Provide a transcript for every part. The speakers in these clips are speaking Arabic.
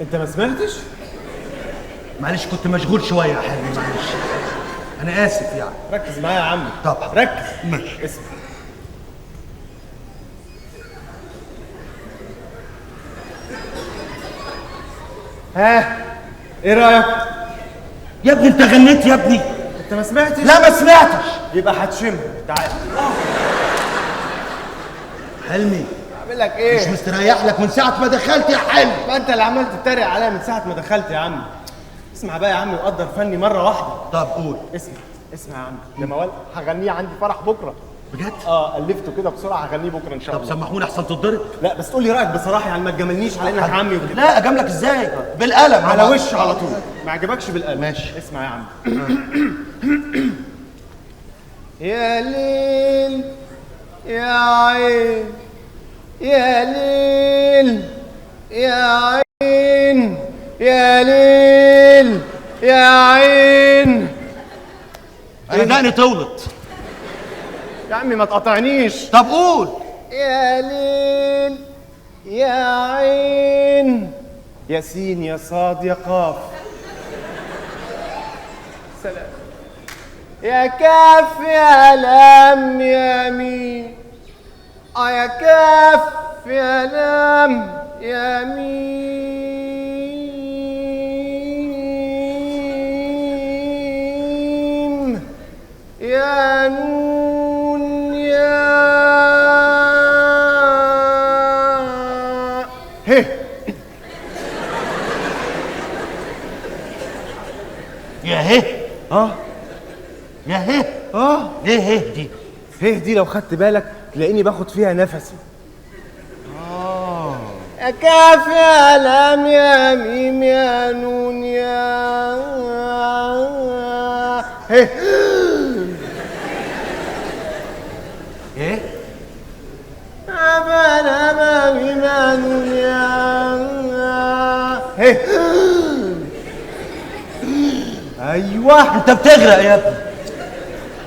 انت ما سمعتش؟ معلش كنت مشغول شويه يا حبيبي، معلش. انا اسف يعني. ركز معايا يا عم. طبعا. ركز. ماشي. اسمع. ها، ايه رايك؟ يا ابني انت غنيت يا ابني؟ انت ما سمعتش؟ لا ما سمعتش. يبقى هتشمها. تعال. حلمي اعمل لك ايه؟ مش مستريح لك من ساعه ما دخلت يا حلمي. ما انت اللي عمال تتريق عليا من ساعه ما دخلت يا عم. اسمع بقى يا عم وقدر فني مره واحده. طب قول. اسمع يا عم، ده موال هغنيه عندي فرح بكره. بجد؟ الفته كده بسرعه، هغنيه بكره ان شاء الله. طب سمحوني احسن تتضرب. لا بس قول لي رايك بصراحه، يعني ما تجاملنيش على انك عمي وكده. لا اجاملك ازاي؟ بالقلم على وش على طول. ما عجبكش بالقلم. ماشي. اسمع يا عم. يا ليل يا عين، يا ليل يا عين، يا ليل يا عين. انا دقني طولت. يا عمي ما تقاطعنيش. طب قول. يا ليل يا عين، يا سين يا صاد يا قاف. سلام. يا كاف يا لام يا ميم. يا كاف يا لام يا ميم. يا نون يا هه. يا هه. يا هه. ليه هه دي؟ هه دي لو خدت بالك تلاقيني باخد فيها نفسي. يا كاف يا لام يا ميم يا نون يا هه. ايه؟ أبا ميم يا نون يا هه. ايوه. انت بتغرق يا ابني.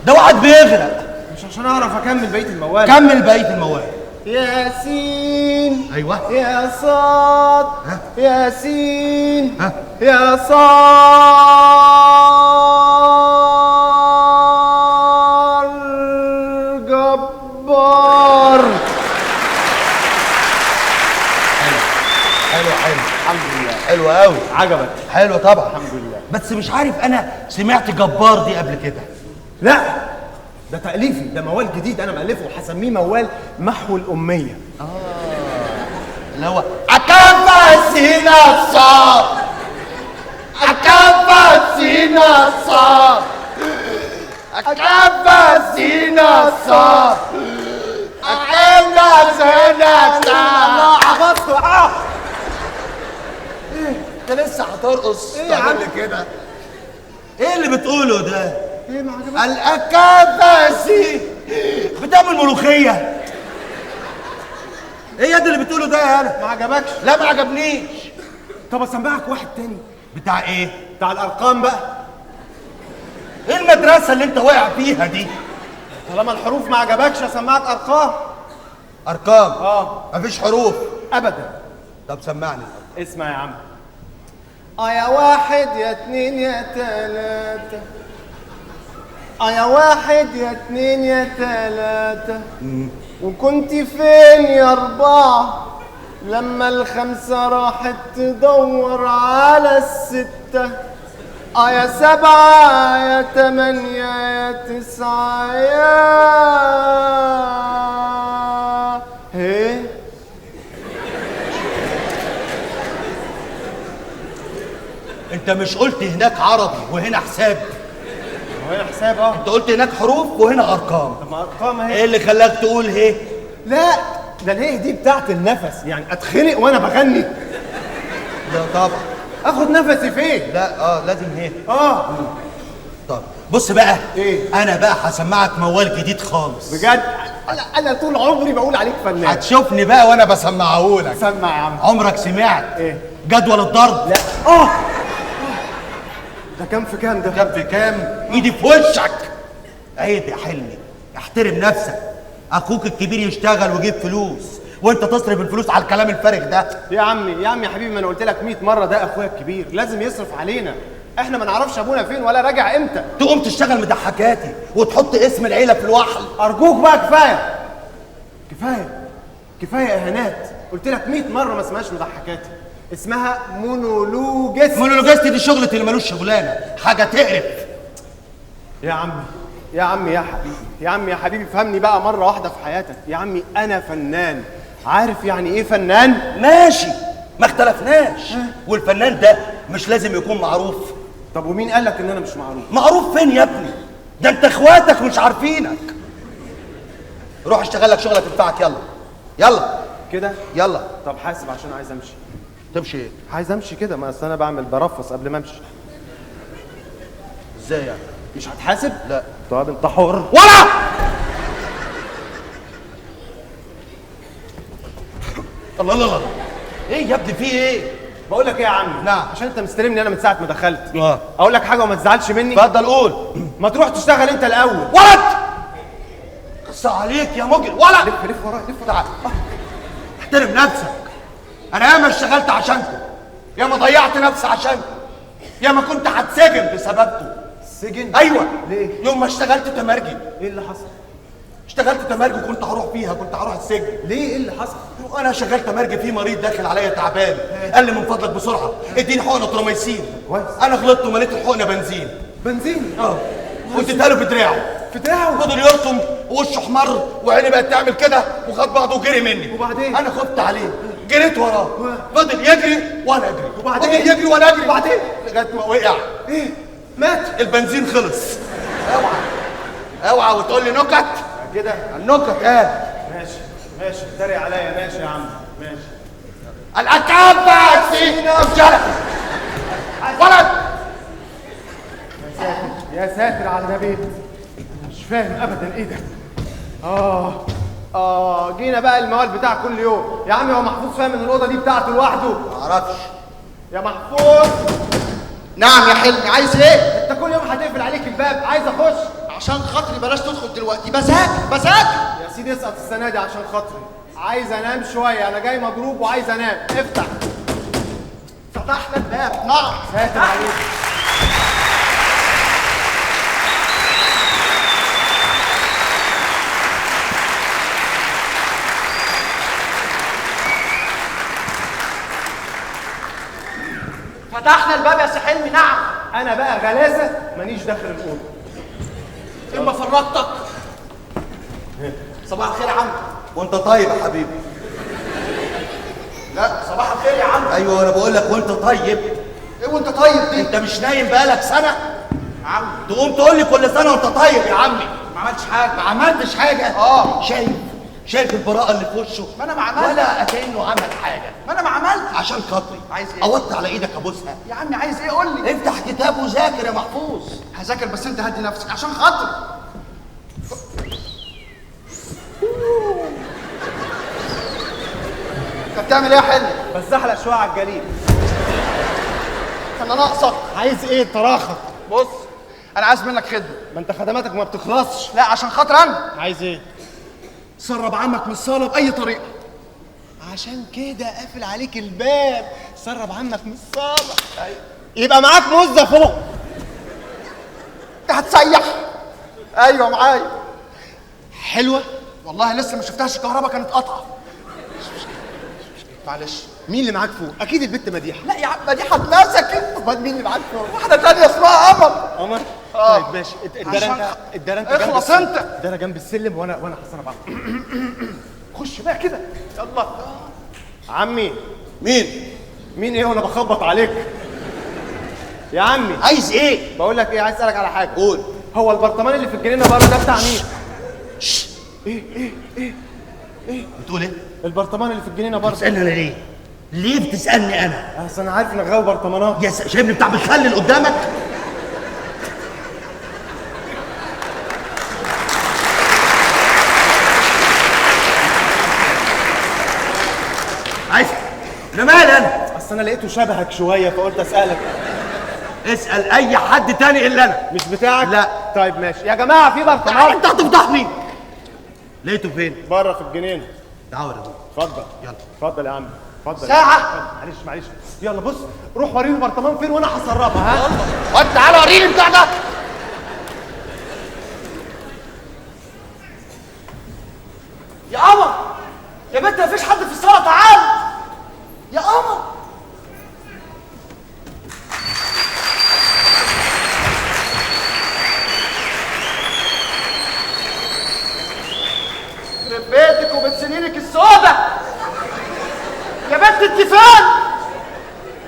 ده واحد بيغرق. مش عشان اعرف اكمل بقيه الموال. كمل بقيه الموال. يا سين. ايوه. يا صاد. ها؟ يا سين. ها؟ يا صار جبار. حلو حلو. الحمد لله. حلو قوي. عجبك؟ حلو طبعا. الحمد لله. بس مش عارف انا سمعت جبار دي قبل كده. لا ده تأليفي، ده موال جديد انا مألفه وهسميه موال محو الأمية. اللي هو أكفى سينا الصار، أكفى سينا الصار، أكفى سينا الصار، أكفى سينا الصار. عبطت. انت لسه هترقص؟ ايه يا عم كده؟ ايه اللي بتقوله ده؟ ايه ما عجبكش؟ الأكافاسي بتعمل ملوخية. ايه يا اللي بتقوله ده يا هلا؟ ما عجبكش؟ لا ما عجبنيش. طب اسمعك واحد تاني بتاع ايه؟ بتاع الارقام بقى. ايه المدرسة اللي انت واقع فيها دي؟ طالما الحروف ما عجبكش اسمعك ارقام. ارقام؟ مفيش حروف ابدا. طب سمعني. اسمع يا عم. يا واحد يا اتنين يا تلاتة. يا واحد يا اتنين يا تلاتة. وكنت فين يا أربعة لما الخمسة راحت تدور على الستة. يا سبعة يا تمانية يا تسعة يا هي. انت مش قلت هناك عربي وهنا حساب؟ هنا حساب. انت قلت هناك حروف وهنا ارقام. طب ما ارقام اهي. ايه اللي خلاك تقول هي؟ لا ده الهي دي بتاعت النفس، يعني اتخنق وانا بغني. لا طبعا. اخد نفسي فين؟ لا لازم هي. طب بص بقى. ايه؟ انا بقى هسمعك موال جديد خالص. بجد؟ انا طول عمري بقول عليك فنان. هتشوفني بقى وانا بسمعهولك. سمع يا عم. عمرك سمعت ايه؟ جدول الضرب؟ لا. ده كام في كام ده؟ كام في كام؟ ايدي في وشك. عيب يا حلمي، احترم نفسك. اخوك الكبير يشتغل ويجيب فلوس وانت تصرف الفلوس على الكلام الفارغ ده. يا عمي يا حبيبي، ما انا قلت لك 100 مره ده اخويا الكبير لازم يصرف علينا. احنا ما نعرفش ابونا فين ولا راجع امتى. تقوم تشتغل مضحكاتي وتحط اسم العيله في الوحل. ارجوك بقى كفايه كفايه اهانات. قلت لك 100 مره ما اسمهاش مضحكاتي، اسمها مونولوجست. مونولوجست دي شغله اللي ملوش شغلانه، حاجه تقرف. يا عمي يا حبيبي فهمني بقى مره واحده في حياتك. يا عمي انا فنان، عارف يعني ايه فنان؟ ماشي ما اختلفناش. والفنان ده مش لازم يكون معروف. طب ومين قال لك ان انا مش معروف؟ معروف فين يا ابني؟ ده انت اخواتك مش عارفينك. روح اشتغل لك شغله تنفعك. يلا كده يلا. طب حاسب عشان عايز امشي. تمشي ايه؟ عايز امشي كده، ما اصل انا برفص قبل ما امشي. ازاي يعني؟ مش هتحاسب؟ لا. طب انت حر. ولا الله الله الله. ايه يا ابني في ايه؟ بقول لك ايه يا عم؟ نعم. عشان انت مستلمني انا من ساعه ما دخلت. اه. اقول لك حاجه وما تزعلش مني. اتفضل قول. ما تروح تشتغل انت الاول. ولد قص عليك يا مجرم. ولد لف ورايا تعال. احترم نفسك. انا ياما اشتغلت عشانكم، ياما ضيعت نفسي عشانكم، ياما كنت هتسجن بسببكم. سجن؟ ايوه. ليه؟ يوم ما اشتغلت تمرجي. ايه اللي حصل؟ اشتغلت تمرجي وكنت هروح فيها، كنت هروح السجن. ليه؟ ايه اللي حصل؟ وانا شغال تمرجي في مريض داخل عليا تعبان، قال لي من فضلك بسرعه اديني حقنه تروميسين. كويس. انا غلطت ومليت الحقنه بنزين. بنزين؟ واديتها له في دراعه. في دراعه؟ فضل يرطم ووشه احمر وعيني بقت تعمل كده وخد بعضه وجري مني. وبعدين؟ انا خفت عليه، جريت وراه، فضل يجري وانا اجري. وبعدين؟ فضل يجري وانا اجري. وبعدين؟ لغايه ما وقع. ايه؟ مات؟ البنزين خلص. اوعى وتقول لي نكت كده؟ النكت قال. ماشي اتريق عليا. ماشي يا عم ماشي. الأكابة سينا بجلد. ولد يا ساتر على ده بيت. مش فاهم ابدا ايه ده. جينا بقى الموال بتاع كل يوم. يا عمي هو محفوظ فاهم ان الاوضه دي بتاعته لوحده؟ معرفش. يا محفوظ. نعم يا حلمي، عايز ايه؟ انت كل يوم هتقفل عليك الباب. عايز اخش. عشان خاطري بلاش تدخل دلوقتي، بذاكر. يا سيدي اسقط السنه دي عشان خاطري. عايز انام شويه، انا جاي مضروب وعايز انام. افتح. فتحنا الباب. نعم. ساتر عليك. فتحنا الباب يا سي حلمي. نعم. انا بقى غلاسه مانيش داخل الاوضه. اما فرجتك. صباح الخير يا عم. وانت طيب يا حبيبي. لا صباح الخير يا عم. ايوه انا بقول لك وانت طيب. ايه وانت طيب دي؟ انت مش نايم بقالك سنه؟ يا عم تقوم تقول لي كل سنه وانت طيب يا عمي. ما عملتش حاجه. ما عملتش حاجه. شايف البراءه اللي في وشه؟ ما انا ما عملتش. ولا كانه عمل حاجه. ما انا ما عملتش. عشان خاطري عايز ايه؟ اوطي على ايدك ابوسها. يا عمي عايز ايه؟ قول لي. افتح كتاب وذاكر يا محفوظ. هذاكر بس انت هدي نفسك عشان خاطري. انت بتعمل ايه يا حلمي؟ بزحلق شويه على الجليد. انا ناقصك. عايز ايه طراخه؟ بص انا عايز منك خدمه. ما انت خدماتك ما بتخلصش. لا عشان خاطر انا. عايز ايه؟ سرب عمك من الصاله باي طريقه. عشان كده قافل عليك الباب. سرب عمك من الصاله. يبقى معاك مزه فوق. انت هتسيح. ايوه معايا. حلوه. والله لسه ما شفتهاش، الكهرباء كانت قاطعه. معلش. مين اللي معاك فوق؟ اكيد البت مديحه. لا يا عم دي هتنسك. امال مين اللي معاك فوق؟ واحده تانية اسمها قمر. قمر. آه. طيب ماشي. عشان الدار انت اخلص انت. الدار جنب السلم وانا حسن بعض. خش بقى كده. يلا. عمي. مين ايه وانا بخبط عليك؟ يا عمي عايز ايه؟ بقول لك ايه، عايز اسالك على حاجه. قول. هو البرطمان اللي في الجنينه بره ده بتاع مين؟ بتقول ايه؟ البرطمان اللي في الجنينه بره. بتسالني انا ليه؟ ليه بتسالني انا؟ اصل انا عارف انك غاوي برطمانات. شايفني بتاع بتخلل قدامك؟ عايز انا مالي انا؟ اصل انا لقيته شبهك شويه فقلت اسالك. اسال اي حد تاني الا انا. مش بتاعك؟ لا. طيب ماشي يا جماعه، في برطمان انت هتفضحني. لقيته فين؟ بره في الجنينه. تعالوا يا ابوي. اتفضل. يلا. اتفضل يا عم. اتفضل. ساعة. معلش. يلا بص، روح وريني البرطمان فين وانا هسربها. ها؟ وانت تعالى وريني البتاع ده. يا قمر يا بنت مفيش حد في الصاله، تعال يا قمر. يخرب بيتك وبين سنينك السودة. يا بنت انت فين؟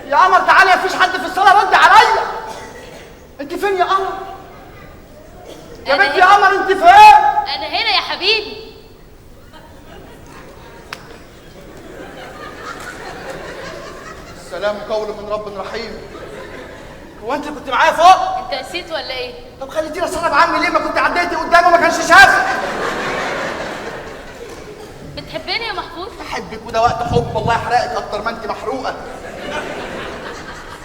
يا قمر تعالى، مفيش حد في الصالة، رد عليا. انت فين يا قمر؟ يا أنا بنت يا هنا. قمر انت فين؟ انا هنا يا حبيبي. السلام قول من رب رحيم. هو انت كنت معايا فوق؟ انت نسيت ولا ايه؟ طب خليتيني اصرف عمي ليه؟ ما كنت عديتي قدامه وما كانش شافك. بتحبني يا محفوظ؟ بحبك وده وقت حب، الله يحرقك اكتر ما انت محروقه.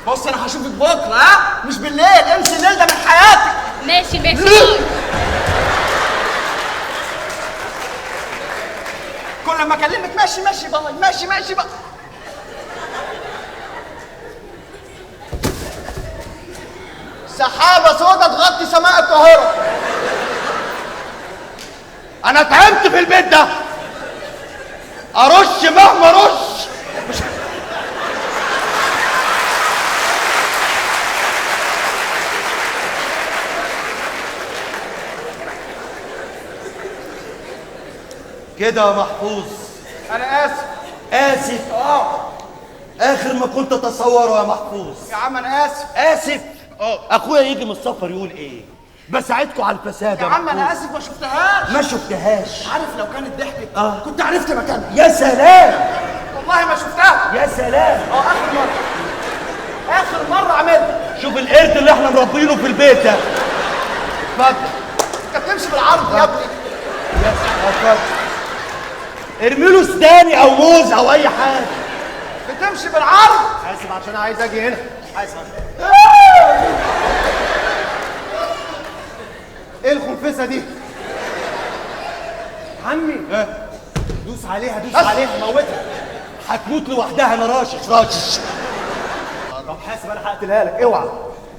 بص انا هشوفك بكره، ها؟ مش بالليل، انسي الليل ده من حياتك. ماشي باي. كل ما اكلمك ماشي باي، ماشي باي. سحابه سودة تغطي سماء القاهره. انا تعبت في البيت ده، ارش مهما ارش مش كده يا محفوظ. انا اسف. اسف؟ اخر ما كنت اتصوره يا محفوظ. يا عم انا اسف. اسف؟ اخويا يجي من السفر يقول ايه؟ بساعدكم على الفساد يا عم انا محفوظ. اسف، ما شفتهاش. ما شفتهاش. عارف لو كانت ضحكت كنت عرفت مكانها. يا سلام والله ما شفتها. يا سلام. اخر مره عملت. شوف القرد اللي احنا مربينه في البيت ده. اتفضل. انت بتمشي بالعرض يا ابني. اتفضل. ارمي له سوداني او موز او اي حاجه. بتمشي بالعرض. حاسب عشان عايز اجي هنا. حاسب. ايه الخنفسه دي؟ عمي دوس عليها موتها. هتموت لوحدها، انا راشش. طب حاسب انا هقتلها لك، اوعى.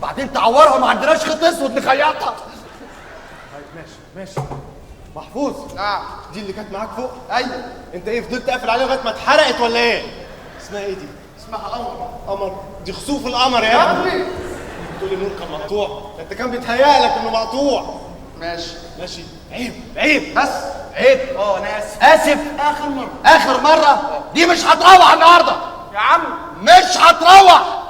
بعدين تعورها، ما عندناش خيط اسود نخيطها. طيب ماشي. محفوظ. نعم. دي اللي كانت معاك فوق؟ ايوه. انت ايه فضلت قافل عليها لغايه ما اتحرقت ولا ايه؟ اسمها ايه دي؟ اسمها قمر. دي خسوف القمر يا ابني. بتقول لي النور كان مقطوع، ده انت كان بيتهيألك انه مقطوع. ماشي. عيب بس عيب. انا اسف. اسف. اخر مره دي مش هتروح النهارده يا عم. مش هتروح.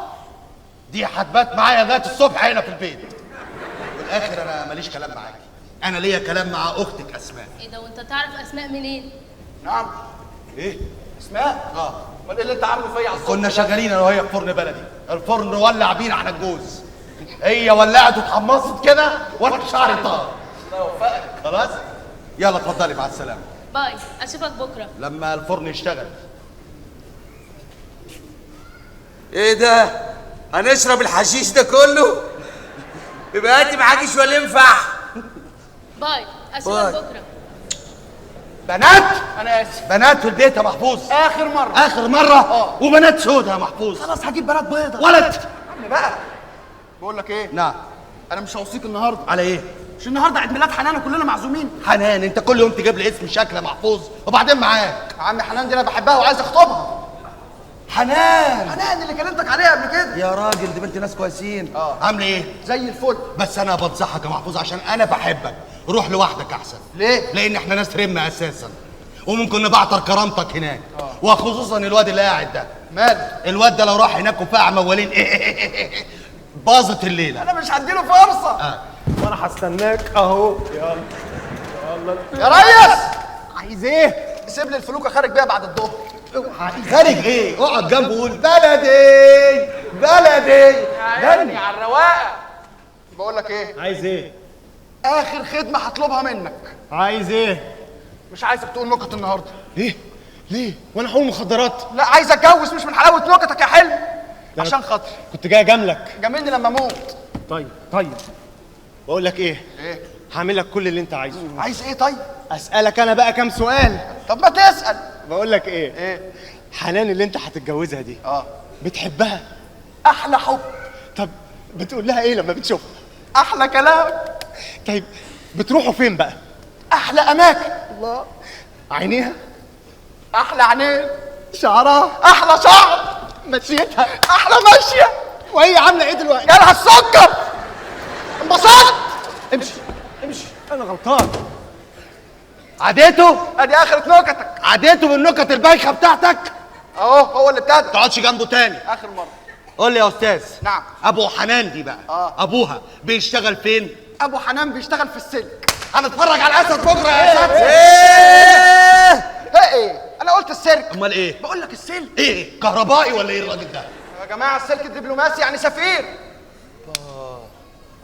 دي هتبات معايا لغايه الصبح هنا في البيت. والاخر انا ماليش كلام معاكي، انا ليا كلام مع اختك اسماء. ايه ده وانت تعرف اسماء منين؟ نعم. ايه؟ اسماء. امال ايه اللي انت عامله فيا على الصبح؟ كنا شغالين انا وهي في فرن بلدي، الفرن ولع بينا احنا الجوز. هي ولعت واتحمصت كده وانا شعري طار. الله يوفقك. خلاص؟ يلا اتفضلي، مع السلامه. باي، اشوفك بكره. لما الفرن يشتغل. ايه ده؟ هنشرب الحشيش ده كله؟ يبقى هاتي معاكي شويه ينفع. باي، اشوفك باي. بكره. بنات. انا اسف. بنات في البيت يا محفوظ. اخر مره. وبنات سودة يا محفوظ. خلاص هجيب بنات بيضة. ولد. عم بقى. بقول لك ايه؟ نعم. انا مش هوصيك النهارده. على ايه؟ مش النهارده عيد ميلاد حنان وكلنا معزومين. حنان؟ انت كل يوم تجيب لي اسم شكل يا محفوظ وبعدين معاك. يا عم حنان دي انا بحبها وعايز اخطبها. حنان اللي كلمتك عليها قبل كده. يا راجل دي بنت ناس كويسين. عامله ايه؟ زي الفل. بس انا بنصحك يا محفوظ عشان انا بحبك، روح لوحدك احسن. ليه؟ لان احنا ناس رمة اساسا وممكن نبعتر كرامتك هناك. وخصوصا الواد اللي قاعد ده. مال؟ الواد ده لو راح هناك وفاع موالين باظت الليله. انا مش هديله فرصه. وانا هستناك اهو. يلا. يا ريس. عايز ايه؟ سيب لي الفلوكه خارج بيها بعد الظهر. خارج ايه؟ اقعد جنبه وقول بلدي بلدي. غني على الرواقه. بقول لك ايه؟ عايز ايه؟ اخر خدمه هطلبها منك. عايز ايه؟ مش عايزك تقول نكت النهارده. ليه؟ وانا هقول مخدرات؟ لا عايز اتجوز، مش من حلاوه نكتك يا حلو. عشان خاطري. كنت جاي اجاملك. جاملني لما اموت. طيب بقول لك ايه؟ ايه؟ هعمل لك كل اللي انت عايزه. عايز ايه طيب؟ اسالك انا بقى كام سؤال. طب ما تسال. بقول لك ايه حنان اللي انت هتتجوزها دي بتحبها؟ احلى حب. طب بتقول لها ايه لما بتشوفها؟ احلى كلام. طيب بتروحوا فين بقى؟ احلى اماكن. الله. عينيها؟ احلى عينين. شعرها؟ احلى شعر. مشيتها؟ احلى ماشيه. وهي عامله ايه دلوقتي؟ جالها السكر. انبسطت. امشي امشي، انا غلطان. عديته؟ ادي اخرة نكتك. عديته بالنكت البايخه بتاعتك؟ اهو هو اللي ابتدى. ما تقعدش جنبه تاني. اخر مره. قول لي يا استاذ. نعم. ابو حنان دي بقى ابوها بيشتغل فين؟ ابو حنان بيشتغل في السلك. هنتفرج على الاسد بكره يا اساتذه. ايه انا قلت السلك. امال ايه؟ بقول لك السلك. ايه كهربائي ولا ايه الراجل ده؟ يا جماعه السلك الدبلوماسي يعني سفير.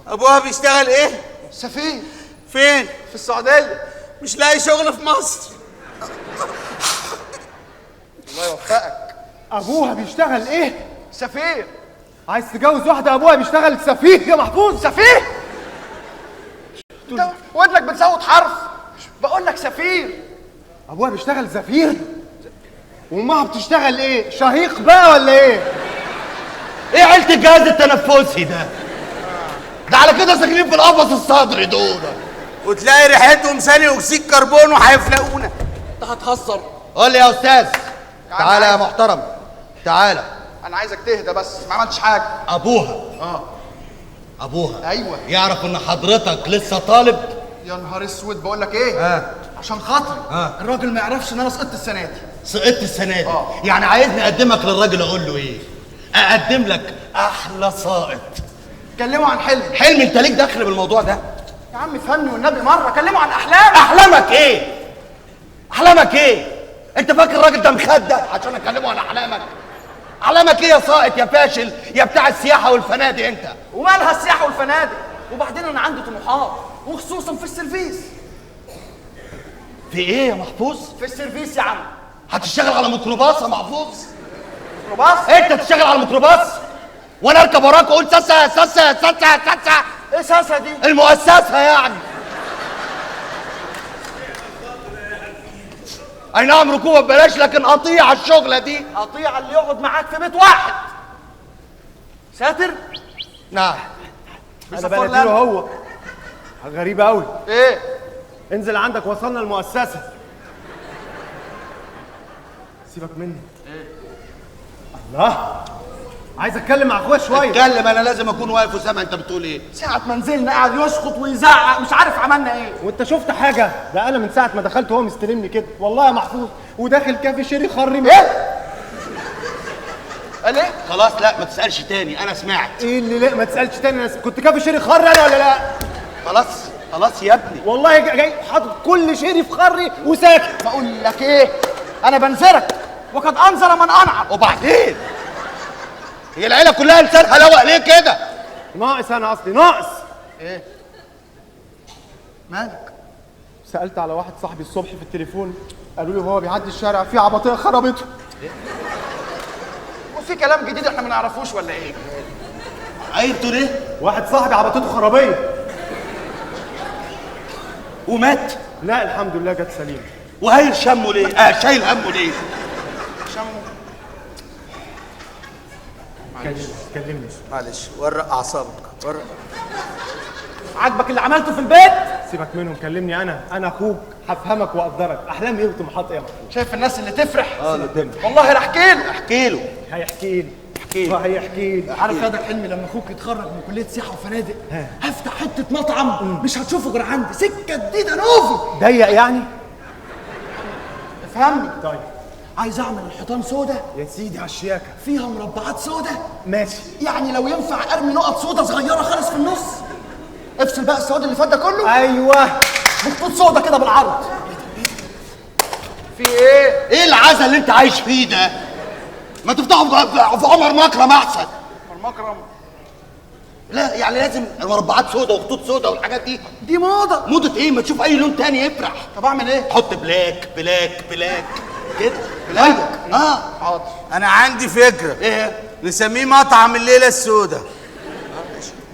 ابوها بيشتغل ايه؟ سفير. فين؟ في السعوديه. مش لاقي شغل في مصر. الله يوفقك. ابوها بيشتغل ايه؟ سفير. عايز تتجوز واحده ابوها بيشتغل سفيه يا محفوظ؟ سفير. ودنك بتزود حرف. بقول لك سفير. ابوها بيشتغل زفير وامها بتشتغل ايه؟ شهيق بقى ولا ايه؟ ايه عيله الجهاز التنفسي ده؟ ده على كده ساكنين في القفص الصدري دول. وتلاقي ريحتهم ثاني اكسيد كربون وهيفلقونا. انت هتهزر. قول لي يا استاذ. تعالى يا محترم. تعالى. انا عايزك تهدى بس، ما عملتش حاجه. ابوها ابوها ايوه. يعرف ان حضرتك لسه طالب؟ يا نهار اسود. بقول لك ايه؟ عشان خاطري الراجل ما يعرفش ان انا سقطت السنه دي. سقطت السنه دي؟ يعني عايزني اقدمك للراجل اقول له ايه؟ اقدم لك احلى سائط. كلموا عن حلم. حلم؟ انت ليك دخل بالموضوع ده؟ يا عم فهمني والنبي مره. كلموا عن احلام. احلامك ايه؟ احلامك ايه؟ انت فاكر الراجل ده مخدة عشان اكلمه عن احلامك؟ احلامك ايه يا سائط يا فاشل يا بتاع السياحه والفنادق انت؟ ومالها السياحه والفنادق؟ وبعدين انا عندي طموحات وخصوصا في السيرفيس. في ايه يا محفوظ؟ في السيرفيس يا عم. هتشتغل على ميكروباص يا محفوظ؟ ميكروباص؟ انت تشتغل على ميكروباص وانا اركب وراك واقول ساسا ساسا ساسا ساسا. ايه ساسا دي؟ المؤسسه يعني. اي نعم ركوبه ببلاش لكن قطيعه الشغله دي. قطيعه اللي يقعد معاك في بيت واحد. ساتر؟ نعم. انا بناديله هو. غريبه قوي. ايه؟ انزل عندك، وصلنا المؤسسه. سيبك مني. ايه؟ الله، عايز اتكلم مع اخويا شويه. اتكلم. انا لازم اكون واقف وسامع انت بتقول ايه. ساعة ما نزلنا قاعد يشخط ويزعق، مش عارف عملنا ايه. وانت شفت حاجه؟ ده انا من ساعه ما دخلت وهو مستلمني كده والله يا محفوظ، وداخل كافي شيري خري. ايه؟ قال ايه؟ خلاص لا ما تسالش تاني، انا سمعت. ايه اللي لا ما تسالش تاني؟ انا كنت كافي شيري خري انا ولا لا؟ خلاص خلاص يا ابني. والله جاي حاطط كل شيري في خري وساكت. بقول لك ايه؟ انا بنذرك وقد انذر من انعم. وبعدين هي العيله كلها لسانها لوق ليه كده؟ ناقص انا اصلي ناقص. ايه؟ مالك؟ سالت على واحد صاحبي الصبح في التليفون، قالوا لي وهو بيعدي الشارع في عبطيه خربته. وفي كلام جديد احنا ما نعرفوش ولا ايه؟ عيب تقول ايه؟ واحد صاحبي عبطته خرابيه ومات؟ لا الحمد لله جت سليم. وهايل شمه ليه؟ شايل همه ليه؟ شمه. كلمني. معلش ورق اعصابك ورق. عاجبك اللي عملته في البيت؟ سيبك منهم، كلمني انا اخوك، هفهمك واقدرك. احلام ايه وطموحات ايه يا محمود؟ شايف الناس اللي تفرح؟ اللي قدامي والله راح احكي له. احكي له. هيحكي لي هيحكي لي. عارف يا ده حلمي لما اخوك يتخرج من كليه سياحه وفنادق هفتح حته مطعم مش هتشوفه غير عندي، سكه جديده نوفي. ضيق يعني؟ افهمني. طيب عايز اعمل الحيطان سودا يا سيدي على الشياكه. فيها مربعات سودا. ماشي. يعني لو ينفع ارمي نقط سودا صغيره خالص في النص. افصل بقى السواد اللي فات ده كله. ايوه بخطوط سودا كده بالعرض. في ايه؟ ايه العزا اللي انت عايش فيه ده؟ ما تفتحوا في عمر مكرم احسن. مكرم؟ لا يعني لازم مربعات سودا وخطوط سودا والحاجات دي. دي موضه. موضة ايه؟ ما تشوف اي لون تاني يفرح. طب اعمل ايه؟ حط بلاك بلاك بلاك كده. بلاك. حاضر. انا عندي فكره. ايه؟ نسميه مطعم الليله السوداء.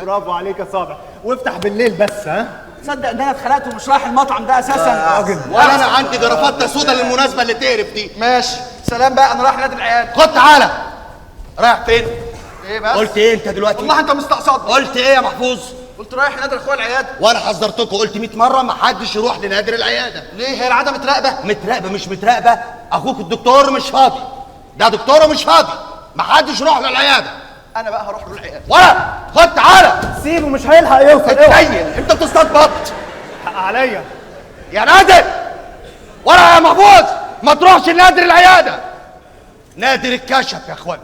برافو عليك يا صابع، وافتح بالليل بس. ها تصدق ان انا اتخلقت ومش رايح المطعم ده اساسا؟ ولا انا عندي جرافته سودا للمناسبه اللي تقرف دي. ماشي سلام بقى، انا رايح نادي العيال. خد تعالى. رايح فين؟ ايه بس؟ قلت ايه انت دلوقتي؟ والله انت مستقصدني. قلت ايه يا محفوظ؟ قلت رايح نادي اخويا العياده. وانا حذرتكم قلت 100 مره ما حدش يروح لنادر العياده. ليه هي العاده متراقبه؟ متراقبه مش متراقبه، اخوك الدكتور مش فاضي. ده دكتور ومش فاضي، ما حدش يروح للعياده. انا بقى هروح له العياده. ولا خد تعالى. سيبه مش هيلحق يوصل. اتنيل انت بتصطاد بط حق عليا يا نادر. ولا يا محفوظ ما تروحش لنادر العياده، نادر الكشف يا اخوانا.